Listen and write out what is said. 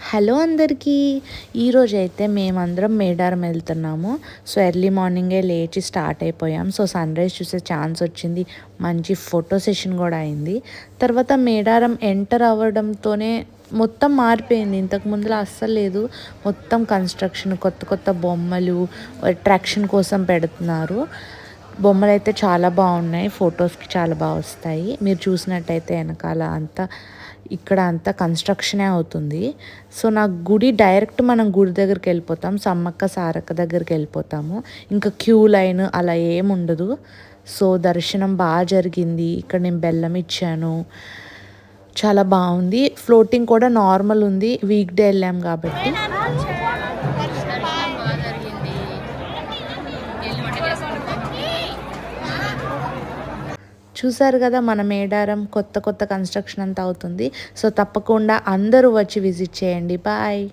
Hello అందరికీ. ఈరోజైతే మేమందరం మేడారం వెళ్తున్నాము. సో ఎర్లీ మార్నింగే లేచి స్టార్ట్ అయిపోయాం. సో సన్రైజ్ చూసే ఛాన్స్ వచ్చింది. మంచి ఫోటో సెషన్ కూడా అయింది. తర్వాత మేడారం ఎంటర్ అవ్వడంతోనే మొత్తం మారిపోయింది. ఇంతకు ముందులో అస్సలు లేదు. మొత్తం కన్స్ట్రక్షన్, కొత్త కొత్త బొమ్మలు అట్రాక్షన్ కోసం పెడుతున్నారు. బొమ్మలు అయితే చాలా బాగున్నాయి. ఫొటోస్కి చాలా బాగా వస్తాయి. మీరు చూసినట్టయితే వెనకాల అంతా ఇక్కడ అంతా కన్స్ట్రక్షనే అవుతుంది. సో నాకు గుడి డైరెక్ట్ మనం గుడి దగ్గరికి వెళ్ళిపోతాం. సమ్మక్క సారక్క దగ్గరికి వెళ్ళిపోతాము. ఇంకా క్యూ లైన్ అలా ఏముండదు. సో దర్శనం బాగా జరిగింది. ఇక్కడ నేను బెల్లం ఇచ్చాను. చాలా బాగుంది. ఫ్లోటింగ్ కూడా నార్మల్ ఉంది. వీక్ డే వెళ్ళాం కాబట్టి. చూసారు కదా, మన మేడారం కొత్త కొత్త కన్స్ట్రక్షన్ అంతా అవుతుంది. సో తప్పకుండా అందరూ వచ్చి విజిట్ చేయండి. బాయ్.